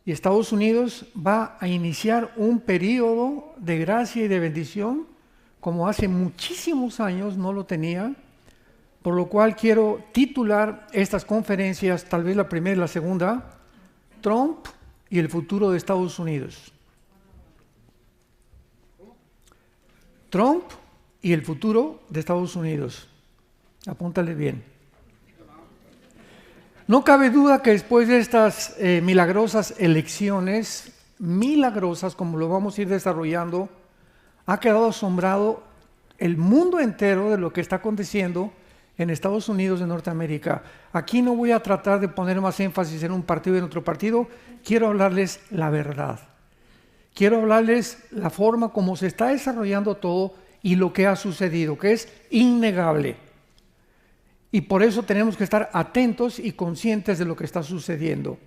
y Estados Unidos va a iniciar un periodo de gracia y de bendición como hace muchísimos años no lo tenía, por lo cual quiero titular estas conferencias, tal vez la primera y la segunda, Trump y el futuro de Estados Unidos. Trump y el futuro de Estados Unidos. Apúntale bien. No cabe duda que después de estas milagrosas elecciones, milagrosas como lo vamos a ir desarrollando, ha quedado asombrado el mundo entero de lo que está aconteciendo en Estados Unidos de Norteamérica. Aquí no voy a tratar de poner más énfasis en un partido y en otro partido, quiero hablarles la verdad. Quiero hablarles la forma como se está desarrollando todo y lo que ha sucedido, que es innegable. Y por eso tenemos que estar atentos y conscientes de lo que está sucediendo.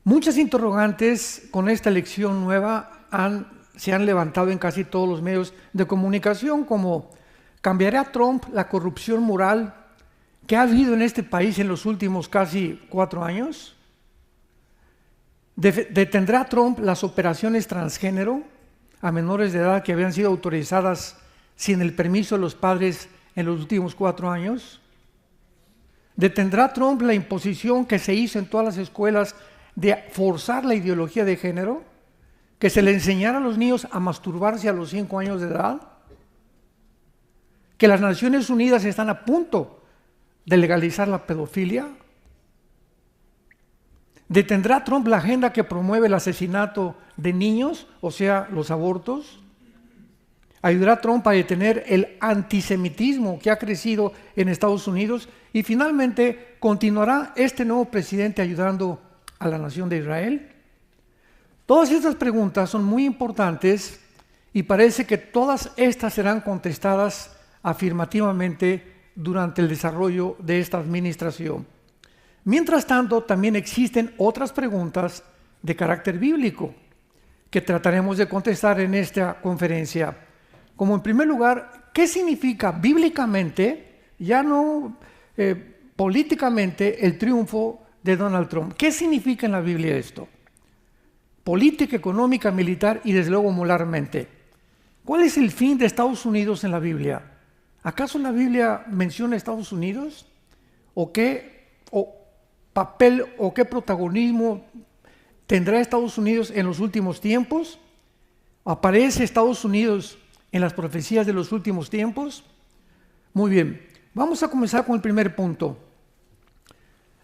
Muchas interrogantes con esta elección nueva se han levantado en casi todos los medios de comunicación, como ¿cambiará Trump la corrupción moral que ha habido en este país en los últimos casi 4 años? ¿Detendrá Trump las operaciones transgénero a menores de edad que habían sido autorizadas sin el permiso de los padres en los últimos 4 años? ¿Detendrá Trump la imposición que se hizo en todas las escuelas de forzar la ideología de género? ¿Que se le enseñara a los niños a masturbarse a los 5 años de edad? ¿Que las Naciones Unidas están a punto de legalizar la pedofilia? ¿Detendrá Trump la agenda que promueve el asesinato de niños, o sea, los abortos? ¿Ayudará Trump a detener el antisemitismo que ha crecido en Estados Unidos? Y finalmente, ¿continuará este nuevo presidente ayudando a la nación de Israel? Todas estas preguntas son muy importantes y parece que todas estas serán contestadas afirmativamente durante el desarrollo de esta administración. Mientras tanto, también existen otras preguntas de carácter bíblico que trataremos de contestar en esta conferencia. Como en primer lugar, ¿qué significa bíblicamente, ya no políticamente, el triunfo de Donald Trump? ¿Qué significa en la Biblia esto? Política, económica, militar y desde luego moralmente. ¿Cuál es el fin de Estados Unidos en la Biblia? ¿Acaso la Biblia menciona a Estados Unidos? ¿O qué papel o qué protagonismo tendrá Estados Unidos en los últimos tiempos? ¿Aparece Estados Unidos en las profecías de los últimos tiempos? Muy bien, vamos a comenzar con el primer punto.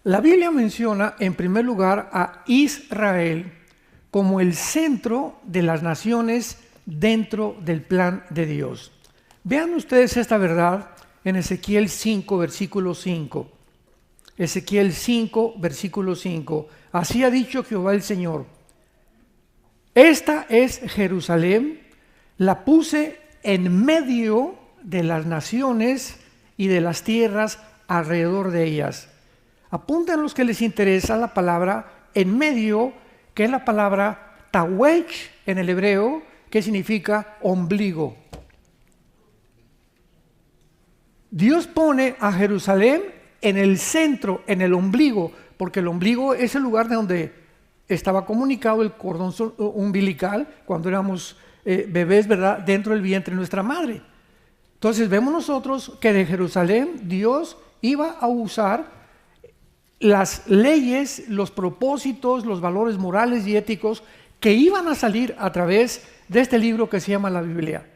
La Biblia menciona en primer lugar a Israel como el centro de las naciones dentro del plan de Dios. Vean ustedes esta verdad en Ezequiel 5, versículo 5. Ezequiel 5, versículo 5. Así ha dicho Jehová el Señor: esta es Jerusalén, la puse en medio de las naciones y de las tierras alrededor de ellas. Apunten los que les interesa la palabra en medio, que es la palabra tawech en el hebreo, que significa ombligo. Dios pone a Jerusalén en el centro, en el ombligo, porque el ombligo es el lugar de donde estaba comunicado el cordón umbilical cuando éramos bebés, ¿verdad?, dentro del vientre de nuestra madre. Entonces vemos nosotros que de Jerusalén Dios iba a usar las leyes, los propósitos, los valores morales y éticos que iban a salir a través de este libro que se llama la Biblia.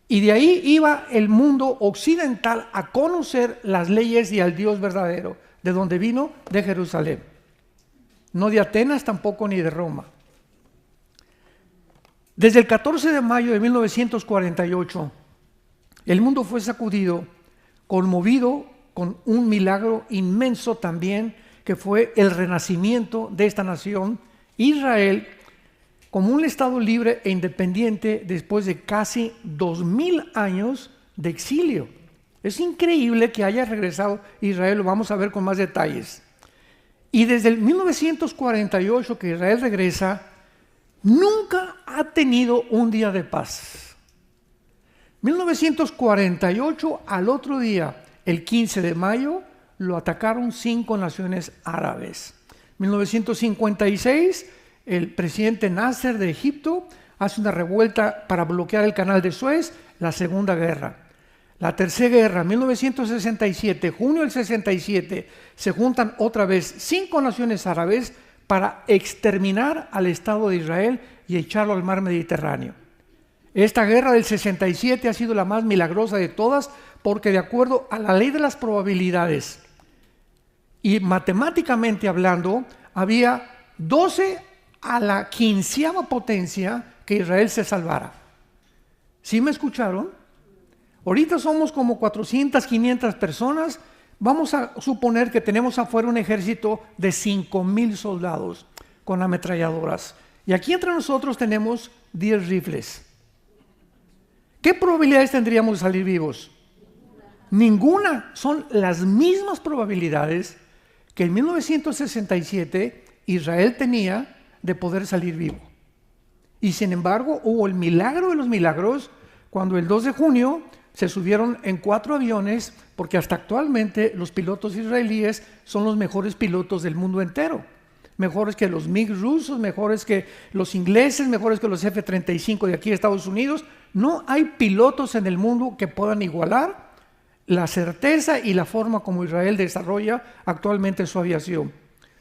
Y de ahí iba el mundo occidental a conocer las leyes y al Dios verdadero. ¿De dónde vino? De Jerusalén. No de Atenas tampoco ni de Roma. Desde el 14 de mayo de 1948, el mundo fue sacudido, conmovido con un milagro inmenso también, que fue el renacimiento de esta nación, Israel, como un estado libre e independiente después de casi 2000 años de exilio. Es increíble que haya regresado Israel, lo vamos a ver con más detalles. Y desde el 1948 que Israel regresa, nunca ha tenido un día de paz. 1948, al otro día, el 15 de mayo, lo atacaron 5 naciones árabes. 1956, el presidente Nasser de Egipto hace una revuelta para bloquear el canal de Suez, la Segunda Guerra. La Tercera Guerra, 1967, junio del 67, se juntan otra vez 5 naciones árabes para exterminar al Estado de Israel y echarlo al mar Mediterráneo. Esta guerra del 67 ha sido la más milagrosa de todas porque de acuerdo a la ley de las probabilidades y matemáticamente hablando, había 12 a la 15ª potencia que Israel se salvara. ¿Sí me escucharon? Ahorita somos como 400, 500 personas. Vamos a suponer que tenemos afuera un ejército de 5,000 soldados con ametralladoras. Y aquí entre nosotros tenemos 10 rifles. ¿Qué probabilidades tendríamos de salir vivos? Ninguna. Son las mismas probabilidades que en 1967 Israel tenía de poder salir vivo. Y sin embargo hubo el milagro de los milagros cuando el 2 de junio se subieron en 4 aviones, porque hasta actualmente los pilotos israelíes son los mejores pilotos del mundo entero. Mejores que los MiG rusos, mejores que los ingleses, mejores que los F-35 de aquí de Estados Unidos. No hay pilotos en el mundo que puedan igualar la certeza y la forma como Israel desarrolla actualmente su aviación.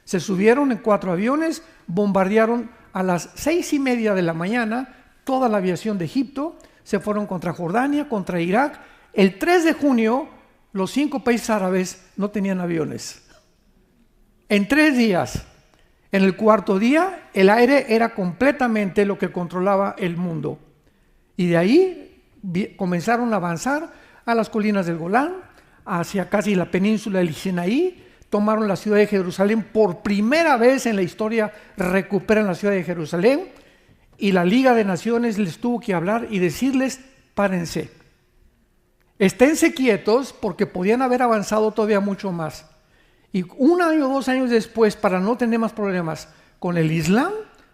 Se subieron en 4 aviones, bombardearon a las 6:30 de la mañana toda la aviación de Egipto, se fueron contra Jordania, contra Irak. El 3 de junio, los 5 países árabes no tenían aviones. En 3 días. En el 4.º día, el aire era completamente lo que controlaba el mundo. Y de ahí comenzaron a avanzar a las colinas del Golán, hacia casi la península del Sinaí, tomaron la ciudad de Jerusalén. Por primera vez en la historia recuperan la ciudad de Jerusalén, y la Liga de Naciones les tuvo que hablar y decirles: párense, esténse quietos, porque podían haber avanzado todavía mucho más. Y 1 año o 2 años después, para no tener más problemas con el Islam,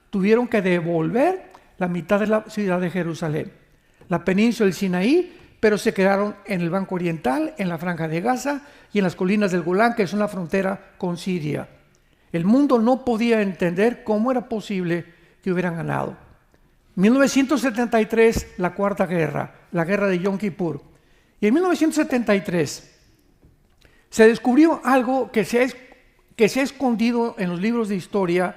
tuvieron que devolver la mitad de la ciudad de Jerusalén, la península del Sinaí, pero se quedaron en el Banco Oriental, en la Franja de Gaza y en las colinas del Golán, que son la frontera con Siria. El mundo no podía entender cómo era posible que hubieran ganado. 1973, la Cuarta Guerra, la guerra de Yom Kippur. Y en 1973 se descubrió algo que se ha escondido en los libros de historia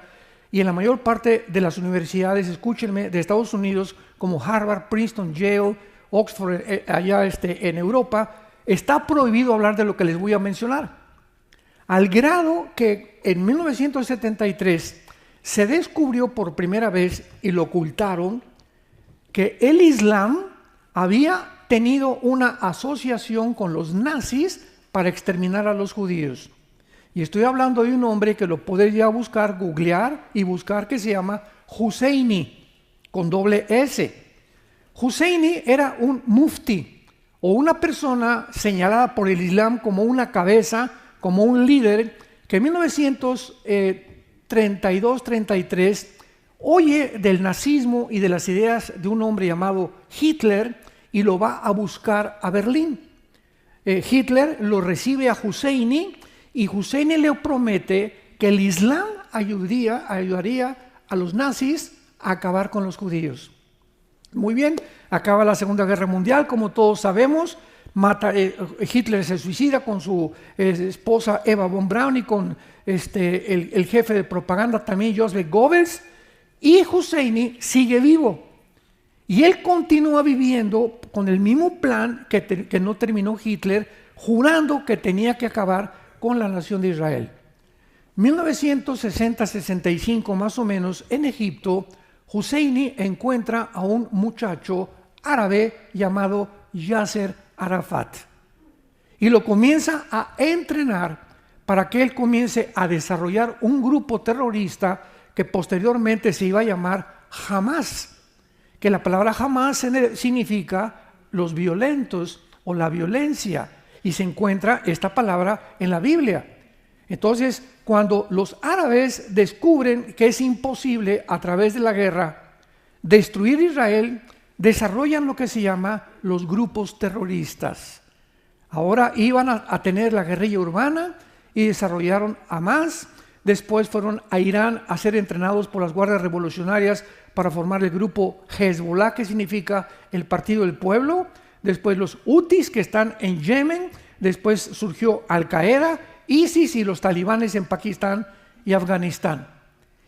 y en la mayor parte de las universidades, escúchenme, de Estados Unidos, como Harvard, Princeton, Yale, Oxford, allá en Europa. Está prohibido hablar de lo que les voy a mencionar. Al grado que en 1973 se descubrió por primera vez, y lo ocultaron, que el Islam había tenido una asociación con los nazis para exterminar a los judíos. Y estoy hablando de un hombre que lo podría buscar, googlear y buscar, que se llama Husseini, con doble S. Husseini era un mufti, o una persona señalada por el Islam como una cabeza, como un líder, que en 1932-33 oye del nazismo y de las ideas de un hombre llamado Hitler y lo va a buscar a Berlín. Hitler lo recibe a Husseini y Husseini le promete que el Islam ayudaría a los nazis a acabar con los judíos. Muy bien, acaba la Segunda Guerra Mundial, como todos sabemos. Hitler se suicida con su esposa Eva von Braun y con el jefe de propaganda también, Joseph Goebbels, y Husseini sigue vivo. Y él continúa viviendo con el mismo plan que no terminó Hitler, jurando que tenía que acabar con la nación de Israel. 1960-65 más o menos, en Egipto, Husseini encuentra a un muchacho árabe llamado Yasser Arafat y lo comienza a entrenar para que él comience a desarrollar un grupo terrorista que posteriormente se iba a llamar Hamas, que la palabra Hamas significa los violentos o la violencia, y se encuentra esta palabra en la Biblia. Entonces, cuando los árabes descubren que es imposible a través de la guerra destruir Israel, desarrollan lo que se llama los grupos terroristas. Ahora iban a tener la guerrilla urbana y desarrollaron Hamas, después fueron a Irán a ser entrenados por las guardias revolucionarias para formar el grupo Hezbollah, que significa el Partido del Pueblo, después los Hutis, que están en Yemen, después surgió Al-Qaeda, ISIS y los talibanes en Pakistán y Afganistán.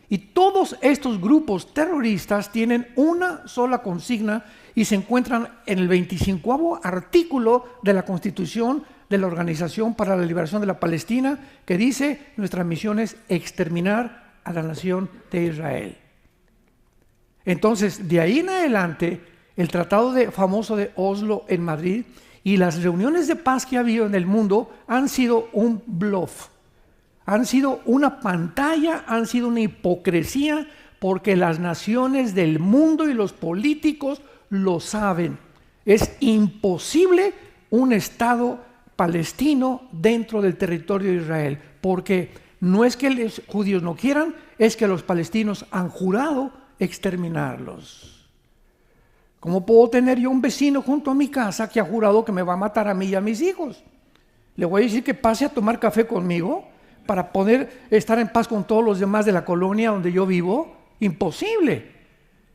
Y todos estos grupos terroristas tienen una sola consigna y se encuentran en el 25º artículo de la Constitución de la Organización para la Liberación de la Palestina, que dice: nuestra misión es exterminar a la nación de Israel. Entonces, de ahí en adelante, el tratado famoso de Oslo en Madrid y las reuniones de paz que ha habido en el mundo han sido un bluff, han sido una pantalla, han sido una hipocresía, porque las naciones del mundo y los políticos lo saben. Es imposible un Estado palestino dentro del territorio de Israel, porque no es que los judíos no quieran, es que los palestinos han jurado exterminarlos. ¿Cómo puedo tener yo un vecino junto a mi casa que ha jurado que me va a matar a mí y a mis hijos? Le voy a decir que pase a tomar café conmigo para poder estar en paz con todos los demás de la colonia donde yo vivo. Imposible.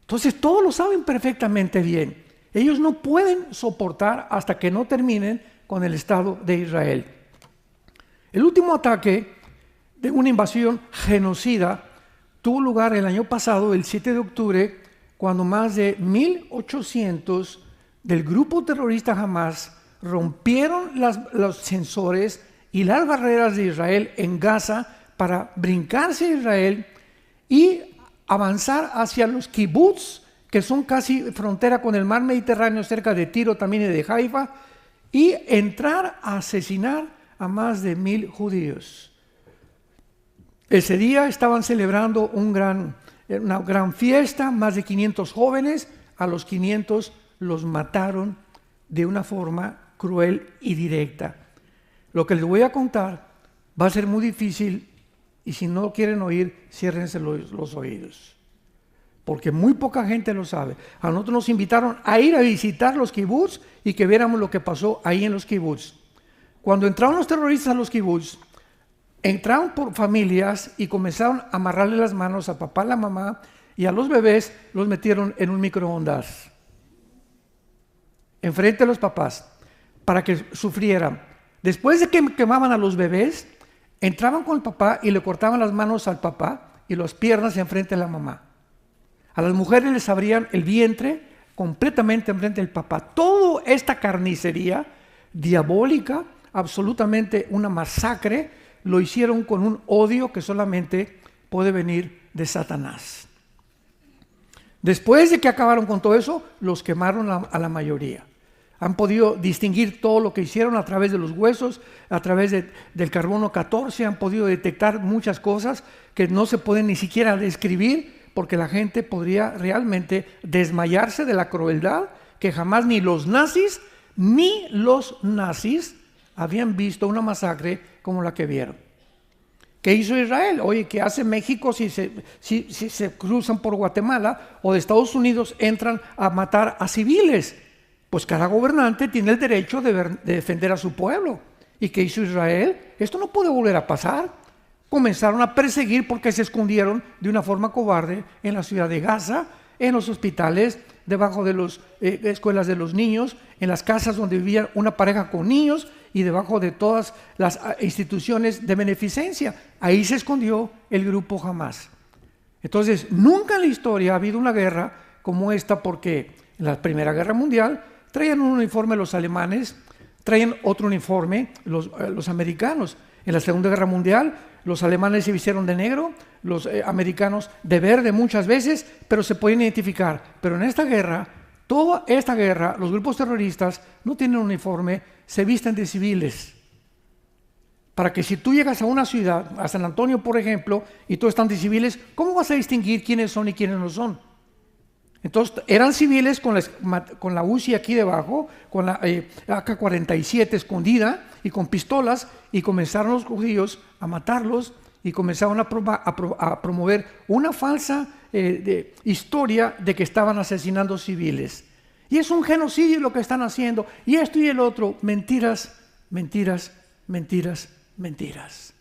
Entonces todos lo saben perfectamente bien. Ellos no pueden soportar hasta que no terminen con el Estado de Israel. El último ataque de una invasión genocida tuvo lugar el año pasado, el 7 de octubre, cuando más de 1.800 del grupo terrorista Hamas rompieron los sensores y las barreras de Israel en Gaza para brincarse a Israel y avanzar hacia los kibbutz, que son casi frontera con el mar Mediterráneo, cerca de Tiro también y de Haifa, y entrar a asesinar a más de 1.000 judíos. Ese día estaban celebrando una gran fiesta, más de 500 jóvenes, a los 500 los mataron de una forma cruel y directa. Lo que les voy a contar va a ser muy difícil, y si no quieren oír, ciérrense los oídos, porque muy poca gente lo sabe. A nosotros nos invitaron a ir a visitar los kibutz y que viéramos lo que pasó ahí en los kibutz. Cuando entraron los terroristas a los kibutz, entraron por familias y comenzaron a amarrarle las manos a papá, a la mamá, y a los bebés los metieron en un microondas enfrente de los papás para que sufrieran. Después de que quemaban a los bebés, entraban con el papá y le cortaban las manos al papá y las piernas enfrente de la mamá. A las mujeres les abrían el vientre completamente enfrente del papá. Toda esta carnicería diabólica, absolutamente una masacre, lo hicieron con un odio que solamente puede venir de Satanás. Después de que acabaron con todo eso, los quemaron a la mayoría. Han podido distinguir todo lo que hicieron a través de los huesos, a través del carbono 14, han podido detectar muchas cosas que no se pueden ni siquiera describir, porque la gente podría realmente desmayarse de la crueldad que jamás ni los nazis habían visto una masacre como la que vieron. ¿Qué hizo Israel? Oye, ¿qué hace México si se cruzan por Guatemala, o de Estados Unidos entran a matar a civiles? Pues cada gobernante tiene el derecho de defender a su pueblo. ¿Y qué hizo Israel? Esto no puede volver a pasar. Comenzaron a perseguir porque se escondieron de una forma cobarde en la ciudad de Gaza, en los hospitales, debajo de las escuelas de los niños, en las casas donde vivía una pareja con niños y debajo de todas las instituciones de beneficencia. Ahí se escondió el grupo Hamas. Entonces, nunca en la historia ha habido una guerra como esta, porque en la Primera Guerra Mundial traían un uniforme los alemanes, traían otro uniforme los americanos. En la Segunda Guerra Mundial los alemanes se vistieron de negro, los americanos de verde muchas veces, pero se pueden identificar. Pero en esta guerra, toda esta guerra, los grupos terroristas no tienen uniforme, se visten de civiles. Para que si tú llegas a una ciudad, a San Antonio por ejemplo, y todos están de civiles, ¿cómo vas a distinguir quiénes son y quiénes no son? Entonces eran civiles con la UCI aquí debajo, con la AK-47 escondida y con pistolas, y comenzaron los judíos a matarlos y comenzaron a promover una falsa historia de que estaban asesinando civiles. Y es un genocidio lo que están haciendo, y esto y el otro. Mentiras, mentiras, mentiras, mentiras.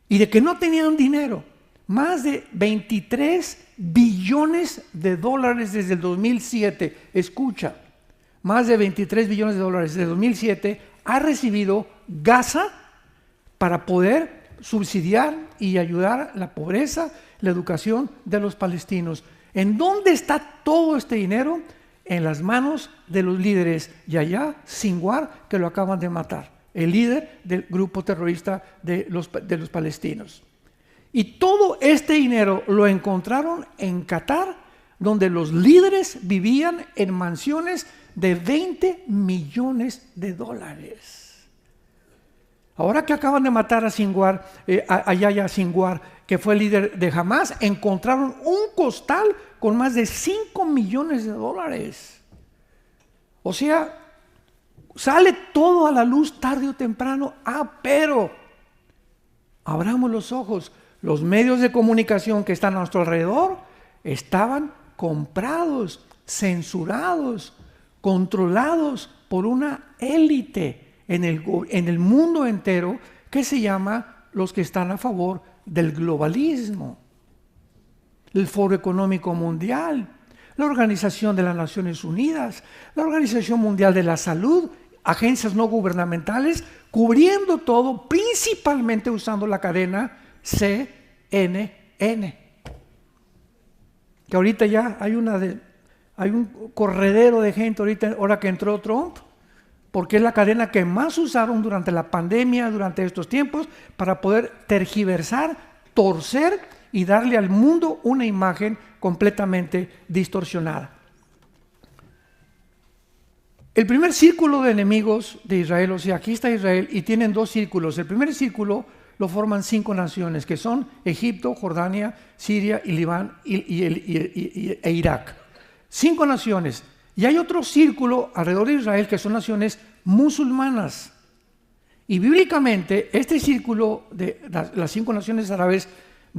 y de que no tenían dinero. Más de 23 billones de dólares desde el 2007. Escucha, más de 23 billones de dólares desde el 2007 ha recibido Gaza para poder subsidiar y ayudar la pobreza, la educación de los palestinos. ¿En dónde está todo este dinero? En las manos de los líderes Yahya Sinwar, que lo acaban de matar, el líder del grupo terrorista de los palestinos. Y todo este dinero lo encontraron en Qatar, donde los líderes vivían en mansiones de 20 millones de dólares. Ahora que acaban de matar a Sinwar, a Yahya Sinwar, que fue el líder de Hamas, encontraron un costal con más de 5 millones de dólares. O sea, sale todo a la luz tarde o temprano. Pero abramos los ojos. Los medios de comunicación que están a nuestro alrededor estaban comprados, censurados, controlados por una élite en el mundo entero que se llama los que están a favor del globalismo. El Foro Económico Mundial, la Organización de las Naciones Unidas, la Organización Mundial de la Salud, agencias no gubernamentales, cubriendo todo, principalmente usando la cadena CNN. Que ahorita ya hay un corredero de gente ahora que entró Trump, porque es la cadena que más usaron durante la pandemia, durante estos tiempos, para poder tergiversar, torcer y darle al mundo una imagen completamente distorsionada. El primer círculo de enemigos de Israel, o sea, aquí está Israel y tienen dos círculos. El primer círculo lo forman 5 naciones, que son Egipto, Jordania, Siria y Líbano e Irak. 5 naciones. Y hay otro círculo alrededor de Israel que son naciones musulmanas. Y bíblicamente este círculo de las 5 naciones árabes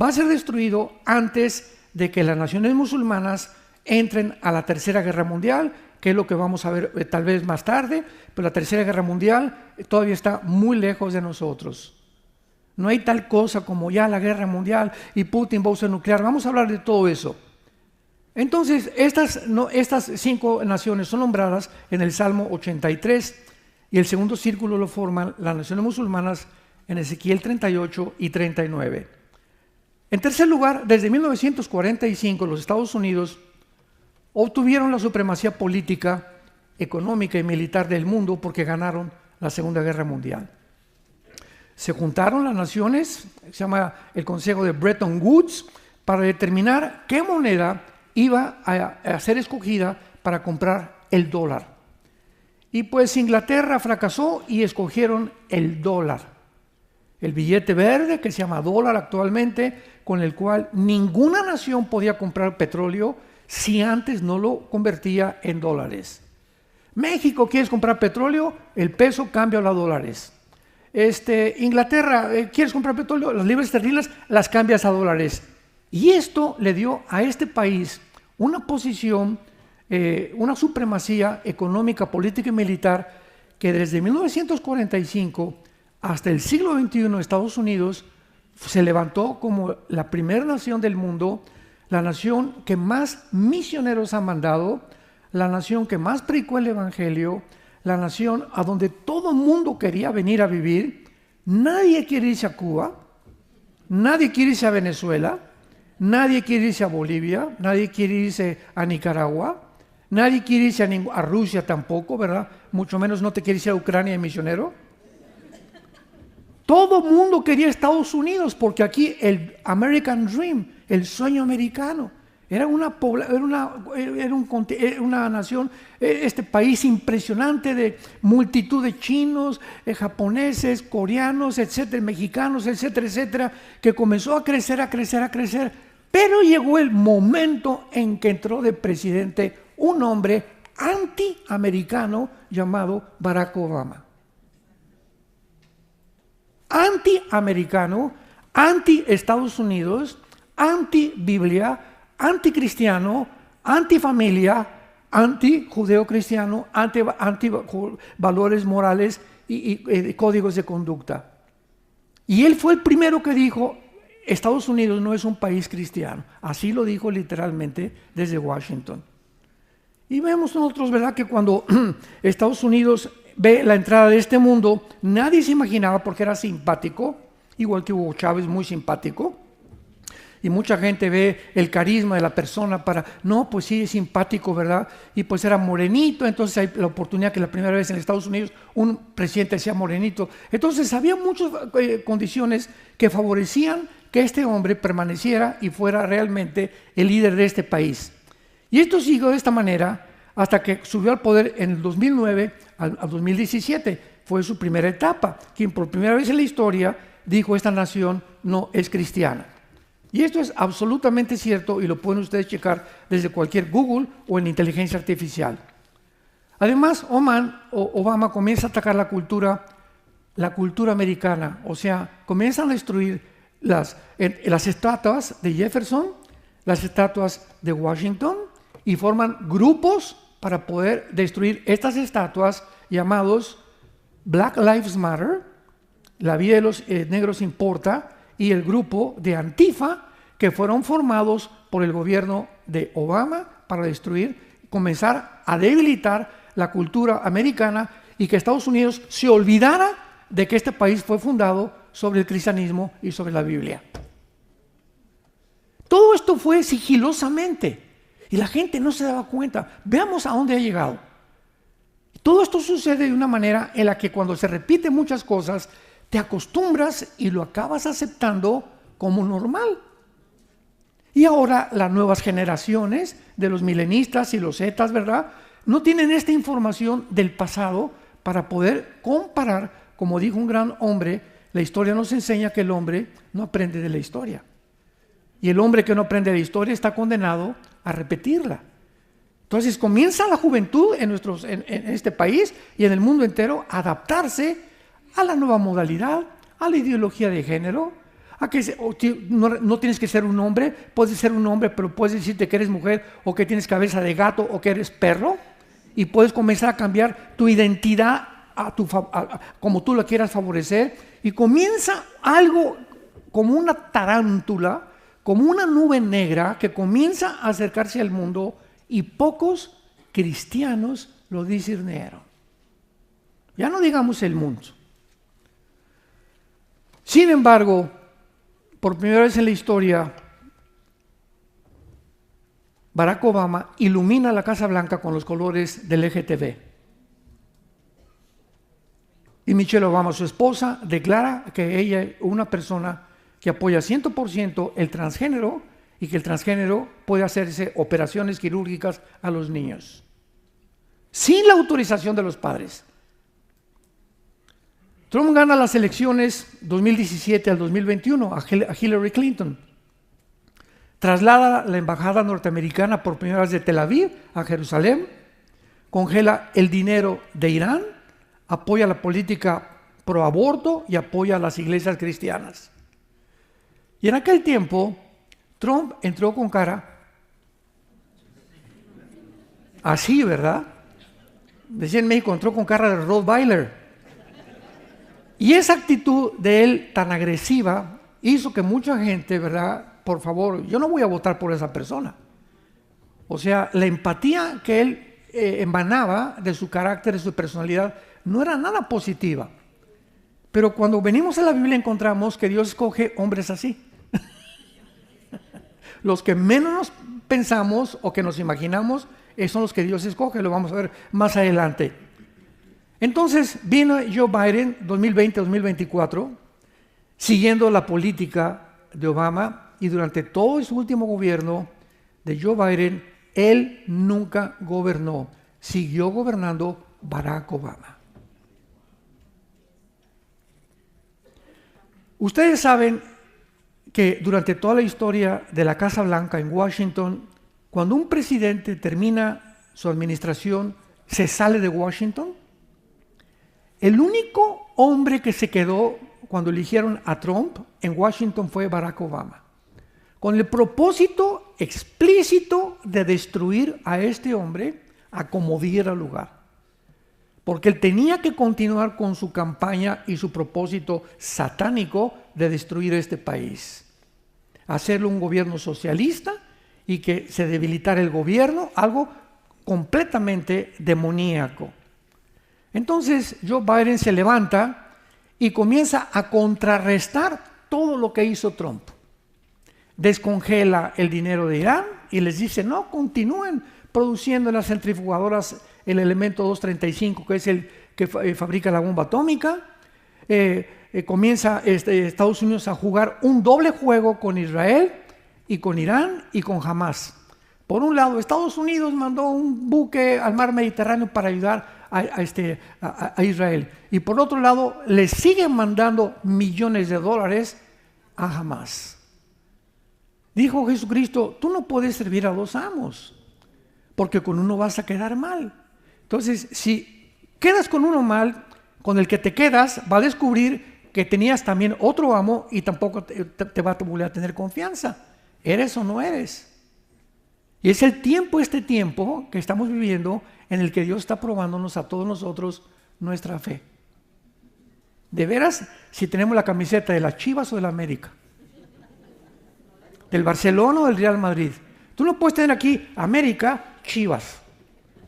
va a ser destruido antes de que las naciones musulmanas entren a la Tercera Guerra Mundial, que es lo que vamos a ver tal vez más tarde, pero la Tercera Guerra Mundial todavía está muy lejos de nosotros. No hay tal cosa como ya la guerra mundial y Putin va a usar nuclear. Vamos a hablar de todo eso. Entonces, estas 5 naciones son nombradas en el Salmo 83 y el segundo círculo lo forman las naciones musulmanas en Ezequiel 38 y 39. En tercer lugar, desde 1945 los Estados Unidos obtuvieron la supremacía política, económica y militar del mundo porque ganaron la Segunda Guerra Mundial. Se juntaron las naciones, se llama el Consejo de Bretton Woods, para determinar qué moneda iba a ser escogida para comprar el dólar. Y pues Inglaterra fracasó y escogieron el dólar, el billete verde que se llama dólar actualmente, con el cual ninguna nación podía comprar petróleo si antes no lo convertía en dólares. México, ¿quieres comprar petróleo? El peso cambia a dólares. Inglaterra, ¿quieres comprar petróleo? Las libras esterlinas las cambias a dólares. Y esto le dio a este país una posición, una supremacía económica, política y militar que desde 1945 hasta el siglo XXI Estados Unidos se levantó como la primera nación del mundo, la nación que más misioneros ha mandado, la nación que más predicó el Evangelio, la nación a donde todo el mundo quería venir a vivir. Nadie quiere irse a Cuba, nadie quiere irse a Venezuela, nadie quiere irse a Bolivia, nadie quiere irse a Nicaragua, nadie quiere irse a Rusia tampoco, ¿verdad? Mucho menos no te quiere irse a Ucrania de misionero. Todo el mundo quería Estados Unidos porque aquí el American Dream, el sueño americano, era una nación, este país impresionante de multitud de chinos, japoneses, coreanos, etcétera, mexicanos, etcétera, etcétera, que comenzó a crecer, a crecer, a crecer. Pero llegó el momento en que entró de presidente un hombre antiamericano llamado Barack Obama. Antiamericano, anti-Estados Unidos, anti-Biblia, anticristiano, antifamilia, anti-judeo-cristiano, anti-valores morales y códigos de conducta. Y él fue el primero que dijo, Estados Unidos no es un país cristiano. Así lo dijo literalmente desde Washington. Y vemos nosotros, ¿verdad?, que cuando Estados Unidos ve la entrada de este mundo, nadie se imaginaba, porque era simpático, igual que Hugo Chávez, muy simpático. Y mucha gente ve el carisma de la persona para, no, pues sí, es simpático, ¿verdad? Y pues era morenito, entonces hay la oportunidad que la primera vez en Estados Unidos un presidente sea morenito. Entonces había muchas condiciones que favorecían que este hombre permaneciera y fuera realmente el líder de este país. Y esto siguió de esta manera hasta que subió al poder en el 2009 al 2017. Fue su primera etapa, quien por primera vez en la historia dijo, esta nación no es cristiana. Y esto es absolutamente cierto y lo pueden ustedes checar desde cualquier Google o en inteligencia artificial. Además, Obama comienza a atacar la cultura americana, o sea, comienzan a destruir las estatuas de Jefferson, las estatuas de Washington, y forman grupos para poder destruir estas estatuas llamados Black Lives Matter, la vida de los negros importa, y el grupo de Antifa, que fueron formados por el gobierno de Obama para comenzar a debilitar la cultura americana y que Estados Unidos se olvidara de que este país fue fundado sobre el cristianismo y sobre la Biblia. Todo esto fue sigilosamente y la gente no se daba cuenta. Veamos a dónde ha llegado. Todo esto sucede de una manera en la que cuando se repiten muchas cosas, te acostumbras y lo acabas aceptando como normal. Y ahora las nuevas generaciones de los milenistas y los zetas, ¿verdad?, no tienen esta información del pasado para poder comparar. Como dijo un gran hombre, la historia nos enseña que el hombre no aprende de la historia. Y el hombre que no aprende de la historia está condenado a repetirla. Entonces comienza la juventud en este país y en el mundo entero a adaptarse a la nueva modalidad, a la ideología de género, a que no tienes que ser un hombre, puedes ser un hombre, pero puedes decirte que eres mujer o que tienes cabeza de gato o que eres perro, y puedes comenzar a cambiar tu identidad como tú la quieras favorecer, y comienza algo como una tarántula, como una nube negra que comienza a acercarse al mundo, y pocos cristianos lo discernieron. Ya no digamos el mundo. Sin embargo, por primera vez en la historia, Barack Obama ilumina la Casa Blanca con los colores del LGTB. Y Michelle Obama, su esposa, declara que ella es una persona que apoya 100% el transgénero y que el transgénero puede hacerse operaciones quirúrgicas a los niños, sin la autorización de los padres. Trump gana las elecciones 2017 al 2021 a Hillary Clinton. Traslada la embajada norteamericana por primera vez de Tel Aviv a Jerusalén, congela el dinero de Irán, apoya la política pro aborto y apoya a las iglesias cristianas. Y en aquel tiempo, Trump entró con cara así, ¿verdad? Decía en México, entró con cara de Rottweiler. Y esa actitud de él tan agresiva hizo que mucha gente, ¿verdad? Por favor, yo no voy a votar por esa persona. O sea, la empatía que él emanaba de su carácter, de su personalidad, no era nada positiva. Pero cuando venimos a la Biblia encontramos que Dios escoge hombres así. Los que menos nos pensamos o que nos imaginamos, son los que Dios escoge, lo vamos a ver más adelante. Entonces vino Joe Biden 2020-2024, siguiendo la política de Obama, y durante todo su último gobierno de Joe Biden, él nunca gobernó, siguió gobernando Barack Obama. Ustedes saben que durante toda la historia de la Casa Blanca en Washington, cuando un presidente termina su administración, se sale de Washington. El único hombre que se quedó cuando eligieron a Trump en Washington fue Barack Obama, con el propósito explícito de destruir a este hombre a como diera lugar. porque él tenía que continuar con su campaña y su propósito satánico de destruir este país. Hacerlo un gobierno socialista y que se debilitara el gobierno, algo completamente demoníaco. Entonces Joe Biden se levanta y comienza a contrarrestar todo lo que hizo Trump. Descongela el dinero de Irán y les dice, no, continúen produciendo en las centrifugadoras el elemento 235, que es el que fabrica la bomba atómica. Comienza Estados Unidos a jugar un doble juego con Israel y con Irán y con Hamas. Por un lado, Estados Unidos mandó un buque al mar Mediterráneo para ayudar a Israel. Y por otro lado, le siguen mandando millones de dólares a Hamas. Dijo Jesucristo, tú no puedes servir a dos amos, porque con uno vas a quedar mal. Entonces, si quedas con uno mal, con el que te quedas, va a descubrir que tenías también otro amo y tampoco te va a volver a tener confianza. ¿Eres o no eres? Y es el tiempo, este tiempo que estamos viviendo, en el que Dios está probándonos a todos nosotros nuestra fe. De veras, si tenemos la camiseta de las Chivas o de la América, del Barcelona o del Real Madrid. Tú no puedes tener aquí América, Chivas.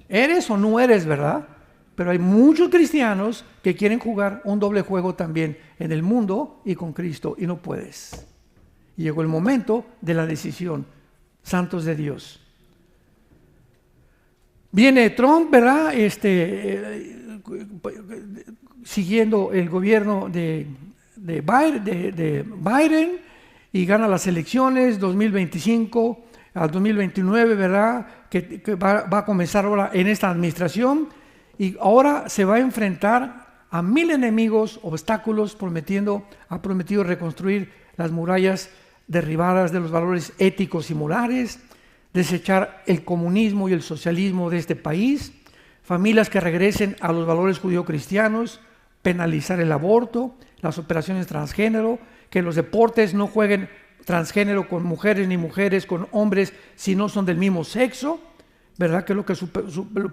¿Eres o no eres, verdad? Pero hay muchos cristianos que quieren jugar un doble juego también en el mundo y con Cristo, y no puedes. Y llegó el momento de la decisión. Santos de Dios. Viene Trump, ¿verdad? Siguiendo el gobierno de Biden, y gana las elecciones 2025 al 2029, ¿verdad? Que va a comenzar ahora en esta administración, y ahora se va a enfrentar a 1000 enemigos, obstáculos, ha prometido reconstruir las murallas derribadas de los valores éticos y morales, desechar el comunismo y el socialismo de este país, familias que regresen a los valores judío-cristianos, penalizar el aborto, las operaciones transgénero, que los deportes no jueguen transgénero con mujeres ni mujeres con hombres si no son del mismo sexo, ¿verdad? Que es lo que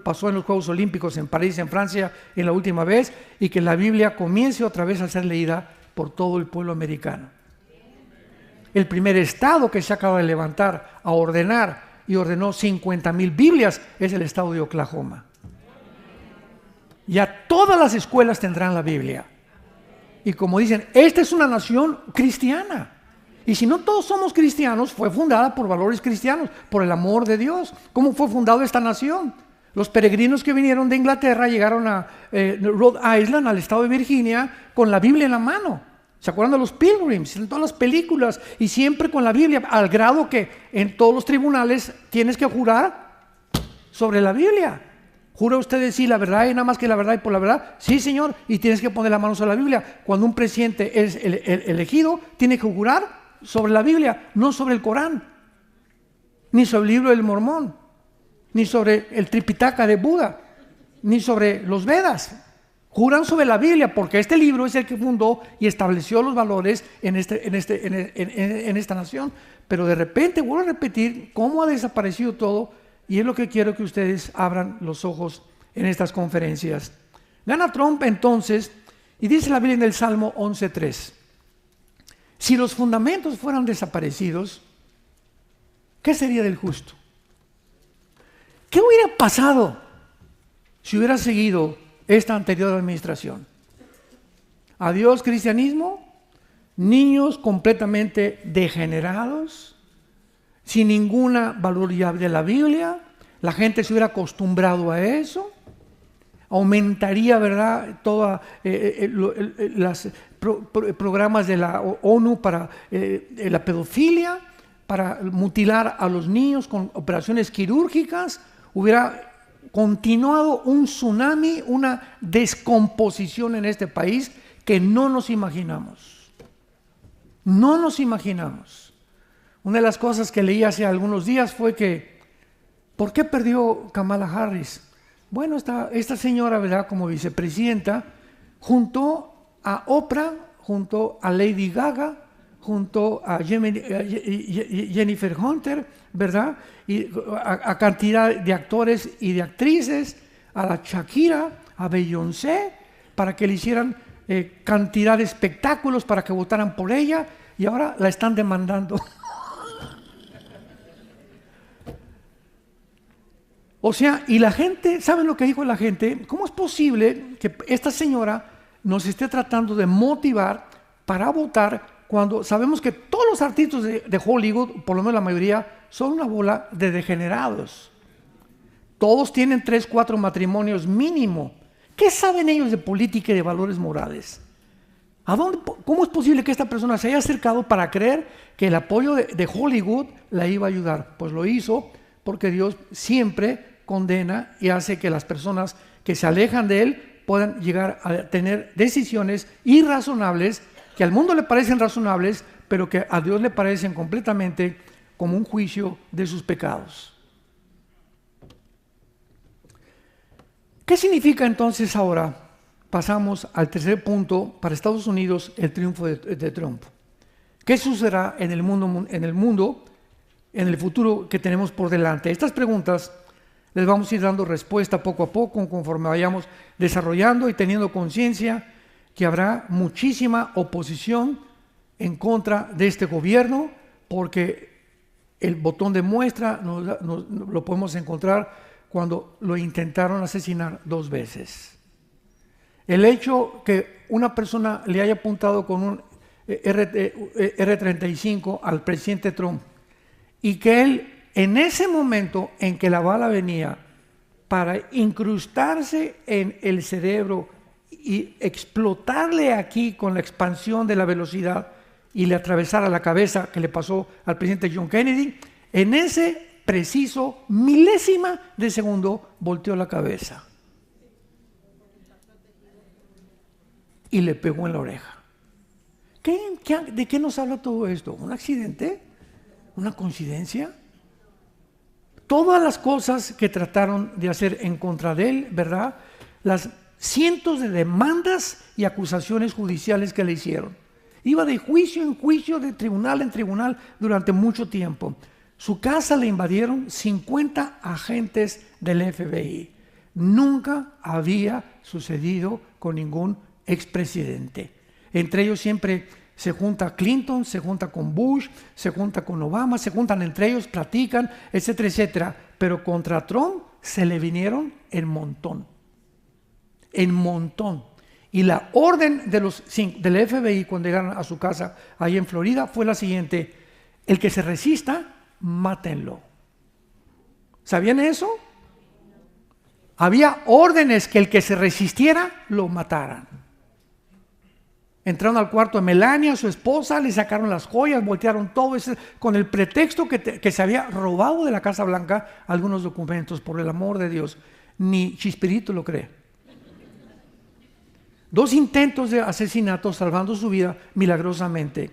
pasó en los Juegos Olímpicos en París, en Francia, en la última vez, y que la Biblia comience otra vez a ser leída por todo el pueblo americano. El primer estado que se acaba de levantar a ordenar y ordenó 50,000 Biblias es el estado de Oklahoma. Ya todas las escuelas tendrán la Biblia. Y como dicen, esta es una nación cristiana. Y si no todos somos cristianos, fue fundada por valores cristianos, por el amor de Dios. ¿Cómo fue fundada esta nación? Los peregrinos que vinieron de Inglaterra llegaron a Rhode Island, al estado de Virginia, con la Biblia en la mano. ¿Se acuerdan de los Pilgrims? En todas las películas, y siempre con la Biblia, al grado que en todos los tribunales tienes que jurar sobre la Biblia. ¿Jura usted decir la verdad y nada más que la verdad y por la verdad? Sí, señor, y tienes que poner la mano sobre la Biblia. Cuando un presidente es elegido, tiene que jurar sobre la Biblia, no sobre el Corán, ni sobre el libro del Mormón, ni sobre el Tripitaka de Buda, ni sobre los Vedas. Juran sobre la Biblia, porque este libro es el que fundó y estableció los valores en esta nación. Pero de repente, vuelvo a repetir, cómo ha desaparecido todo, y es lo que quiero que ustedes abran los ojos en estas conferencias. Gana Trump entonces, y dice la Biblia en el Salmo 11:3, si los fundamentos fueran desaparecidos, ¿qué sería del justo? ¿Qué hubiera pasado si hubiera seguido esta anterior administración? Adiós cristianismo, niños completamente degenerados, sin ninguna valoridad de la Biblia, la gente se hubiera acostumbrado a eso, aumentaría, ¿verdad?, todos los programas de la ONU para la pedofilia, para mutilar a los niños con operaciones quirúrgicas, hubiera continuado un tsunami, una descomposición en este país que no nos imaginamos. No nos imaginamos. Una de las cosas que leí hace algunos días fue que, ¿por qué perdió Kamala Harris? Bueno, esta señora, ¿verdad?, como vicepresidenta, junto a Oprah, junto a Lady Gaga, junto a Jennifer Hunter, ¿verdad?, y a cantidad de actores y de actrices, a la Shakira, a Beyoncé para que le hicieran cantidad de espectáculos para que votaran por ella, y ahora la están demandando. O sea, y la gente, ¿saben lo que dijo la gente? ¿Cómo es posible que esta señora nos esté tratando de motivar para votar cuando sabemos que todos los artistas de Hollywood, por lo menos la mayoría, son una bola de degenerados? Todos tienen 3, 4 matrimonios mínimo. ¿Qué saben ellos de política y de valores morales? ¿Cómo es posible que esta persona se haya acercado para creer que el apoyo de Hollywood la iba a ayudar? Pues lo hizo porque Dios siempre condena y hace que las personas que se alejan de Él puedan llegar a tener decisiones irrazonables, que al mundo le parecen razonables, pero que a Dios le parecen completamente como un juicio de sus pecados. ¿Qué significa entonces ahora? Pasamos al tercer punto para Estados Unidos, el triunfo de Trump. ¿Qué sucederá en el mundo, en el futuro que tenemos por delante? Estas preguntas les vamos a ir dando respuesta poco a poco conforme vayamos desarrollando y teniendo conciencia que habrá muchísima oposición en contra de este gobierno, porque el botón de muestra lo podemos encontrar cuando lo intentaron asesinar 2 veces. El hecho que una persona le haya apuntado con un R-35 al presidente Trump y que él, en ese momento en que la bala venía, para incrustarse en el cerebro y explotarle aquí con la expansión de la velocidad y le atravesara la cabeza, que le pasó al presidente John Kennedy, en ese preciso milésima de segundo volteó la cabeza y le pegó en la oreja. ¿De qué nos habla todo esto? ¿Un accidente? ¿Una coincidencia? Todas las cosas que trataron de hacer en contra de él, ¿verdad? Las cientos de demandas y acusaciones judiciales que le hicieron. Iba de juicio en juicio, de tribunal en tribunal durante mucho tiempo. Su casa le invadieron 50 agentes del FBI. Nunca había sucedido con ningún expresidente. Entre ellos siempre se junta Clinton, se junta con Bush, se junta con Obama, se juntan entre ellos, platican, etcétera, etcétera. Pero contra Trump se le vinieron en montón. En montón. Y la orden del FBI cuando llegaron a su casa ahí en Florida fue la siguiente: el que se resista, mátenlo. ¿Sabían eso? Había órdenes que el que se resistiera lo mataran. Entraron al cuarto de Melania, su esposa, le sacaron las joyas, voltearon todo eso, con el pretexto que se había robado de la Casa Blanca algunos documentos. Por el amor de Dios, ni Chispirito lo cree. 2 intentos de asesinato salvando su vida milagrosamente.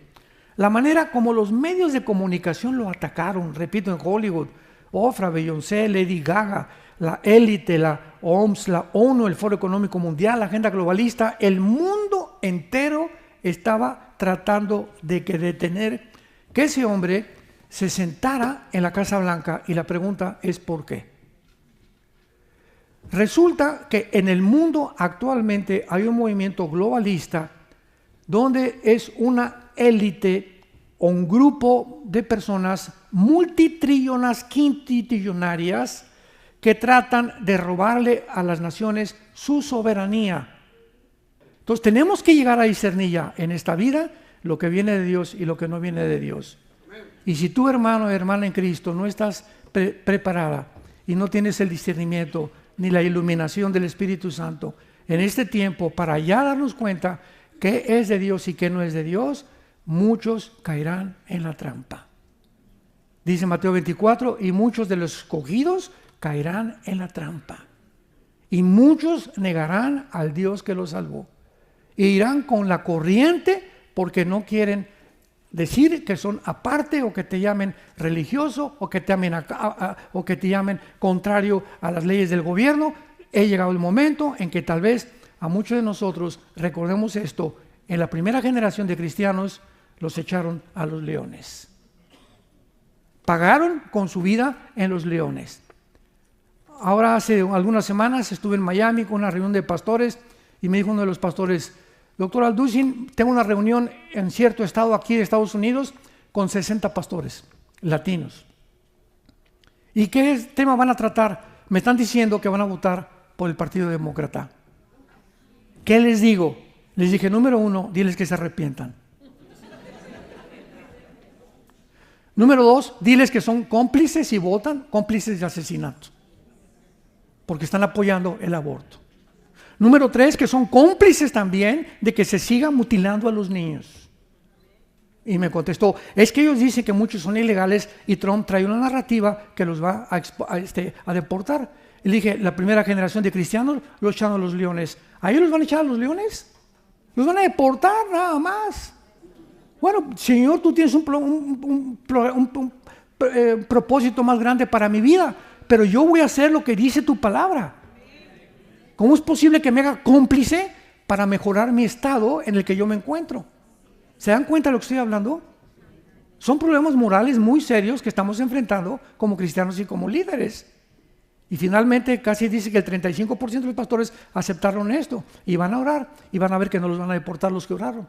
La manera como los medios de comunicación lo atacaron, repito, en Hollywood, Oprah, Beyoncé, Lady Gaga, la élite, la OMS, la ONU, el Foro Económico Mundial, la agenda globalista, el mundo entero estaba tratando de detener que ese hombre se sentara en la Casa Blanca, y la pregunta es ¿por qué? Resulta que en el mundo actualmente hay un movimiento globalista donde es una élite o un grupo de personas multitrillonas, quintillonarias, que tratan de robarle a las naciones su soberanía. Entonces tenemos que llegar a discernir ya en esta vida lo que viene de Dios y lo que no viene de Dios. Y si tú, hermano o hermana en Cristo, no estás preparada y no tienes el discernimiento ni la iluminación del Espíritu Santo en este tiempo para ya darnos cuenta qué es de Dios y qué no es de Dios, muchos caerán en la trampa. Dice Mateo 24, y muchos de los escogidos caerán en la trampa, y muchos negarán al Dios que los salvó, e irán con la corriente porque no quieren decir que son aparte, o que te llamen religioso, o que te llamen contrario a las leyes del gobierno. He llegado el momento en que tal vez a muchos de nosotros recordemos esto: en la primera generación de cristianos los echaron a los leones, pagaron con su vida en los leones. ahora hace algunas semanas estuve en Miami con una reunión de pastores y me dijo uno de los pastores: doctor Alducin, tengo una reunión en cierto estado aquí de Estados Unidos con 60 pastores latinos. ¿Y qué tema van a tratar? Me están diciendo que van a votar por el Partido Demócrata. ¿Qué les digo? Les dije, número 1, diles que se arrepientan. Número 2, diles que son cómplices y votan cómplices de asesinato, porque están apoyando el aborto. Número 3, que son cómplices también de que se siga mutilando a los niños. Y me contestó, es que ellos dicen que muchos son ilegales y Trump trae una narrativa que los va a deportar. Y le dije, la primera generación de cristianos los echaron a los leones. ¿A ellos los van a echar a los leones? Los van a deportar nada más. Bueno, Señor, tú tienes un propósito más grande para mi vida, pero yo voy a hacer lo que dice tu palabra. ¿Cómo es posible que me haga cómplice para mejorar mi estado en el que yo me encuentro? ¿Se dan cuenta de lo que estoy hablando? Son problemas morales muy serios que estamos enfrentando como cristianos y como líderes. Y finalmente casi dice que el 35% de los pastores aceptaron esto y van a orar y van a ver que no los van a deportar los que oraron.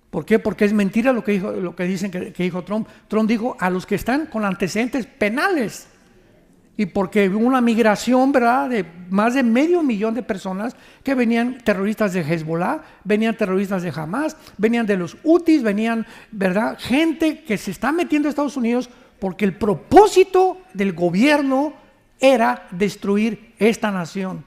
¿Por qué? Porque es mentira lo que dicen que dijo Trump. Trump dijo a los que están con antecedentes penales. Y porque hubo una migración, ¿verdad?, de más de 500,000 de personas que venían terroristas de Hezbollah, venían terroristas de Hamas, venían de los Houthis, venían, ¿verdad?, gente que se está metiendo a Estados Unidos porque el propósito del gobierno era destruir esta nación.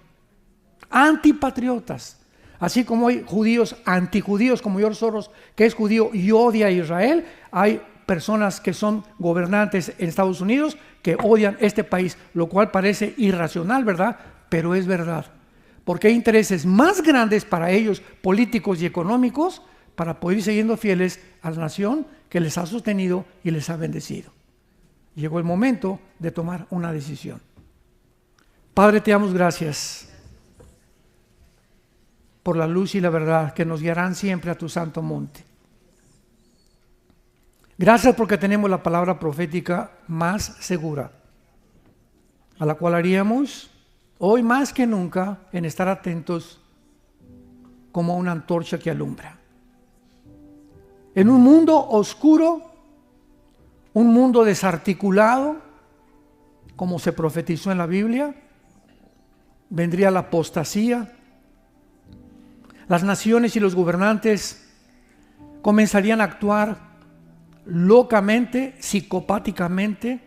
Antipatriotas. Así como hay judíos antijudíos como George Soros, que es judío y odia a Israel, hay personas que son gobernantes en Estados Unidos que odian este país, lo cual parece irracional, ¿verdad? Pero es verdad, porque hay intereses más grandes para ellos, políticos y económicos, para poder ir siguiendo fieles a la nación que les ha sostenido y les ha bendecido. Llegó el momento de tomar una decisión. Padre, te damos gracias por la luz y la verdad que nos guiarán siempre a tu santo monte. Gracias porque tenemos la palabra profética más segura, a la cual haríamos hoy más que nunca en estar atentos como una antorcha que alumbra. En un mundo oscuro, un mundo desarticulado, como se profetizó en la Biblia, vendría la apostasía. Las naciones y los gobernantes comenzarían a actuar locamente, psicopáticamente,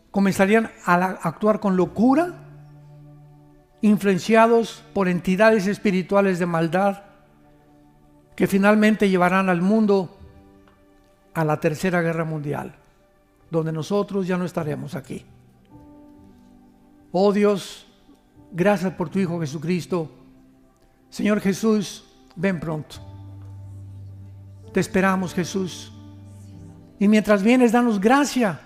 comenzarían a actuar con locura, influenciados por entidades espirituales de maldad que finalmente llevarán al mundo a la Tercera Guerra Mundial, donde nosotros ya no estaremos aquí. Oh Dios, gracias por tu Hijo Jesucristo. Señor Jesús, ven pronto. Te esperamos, Jesús. Y mientras vienes, danos gracia.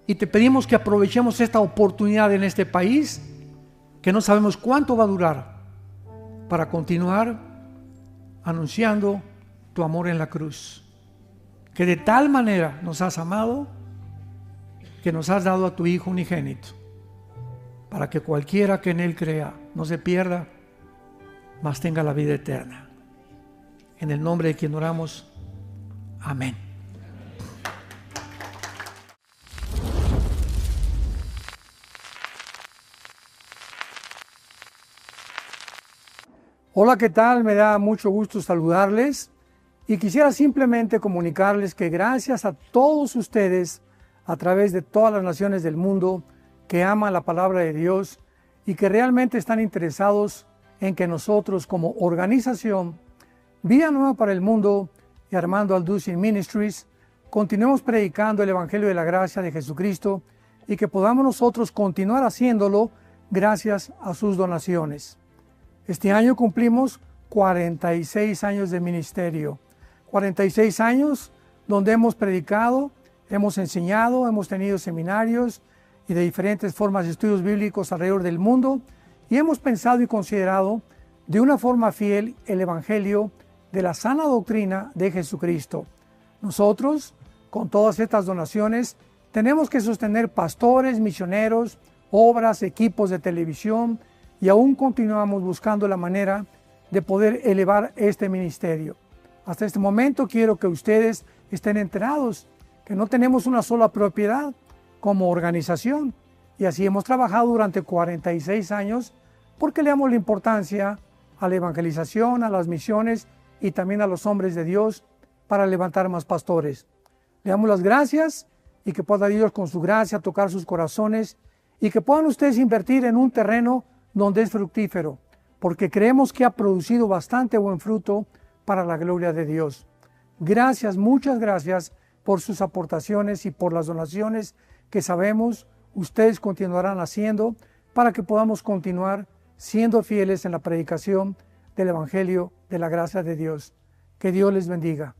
Y te pedimos que aprovechemos esta oportunidad en este país, que no sabemos cuánto va a durar, para continuar anunciando tu amor en la cruz. Que de tal manera nos has amado, que nos has dado a tu Hijo unigénito, para que cualquiera que en Él crea no se pierda, mas tenga la vida eterna. En el nombre de quien oramos. Amén. Hola, ¿qué tal? Me da mucho gusto saludarles y quisiera simplemente comunicarles que gracias a todos ustedes a través de todas las naciones del mundo que aman la palabra de Dios y que realmente están interesados en que nosotros como organización Vida Nueva para el Mundo y Armando Alducin Ministries continuemos predicando el Evangelio de la Gracia de Jesucristo y que podamos nosotros continuar haciéndolo gracias a sus donaciones. Este año cumplimos 46 años de ministerio, 46 años donde hemos predicado, hemos enseñado, hemos tenido seminarios y de diferentes formas de estudios bíblicos alrededor del mundo y hemos pensado y considerado de una forma fiel el Evangelio de la sana doctrina de Jesucristo. Nosotros, con todas estas donaciones, Tenemos que sostener pastores, misioneros, obras, equipos de televisión y aún continuamos buscando la manera de poder elevar este ministerio. Hasta este momento quiero que ustedes estén enterados que no tenemos una sola propiedad como organización y así hemos trabajado durante 46 años porque le damos la importancia a la evangelización, a las misiones y también a los hombres de Dios para levantar más pastores. Le damos las gracias y que pueda Dios con su gracia tocar sus corazones y que puedan ustedes invertir en un terreno donde es fructífero, porque creemos que ha producido bastante buen fruto para la gloria de Dios. Gracias, muchas gracias por sus aportaciones y por las donaciones que sabemos ustedes continuarán haciendo para que podamos continuar siendo fieles en la predicación del Evangelio de la gracia de Dios. Que Dios les bendiga.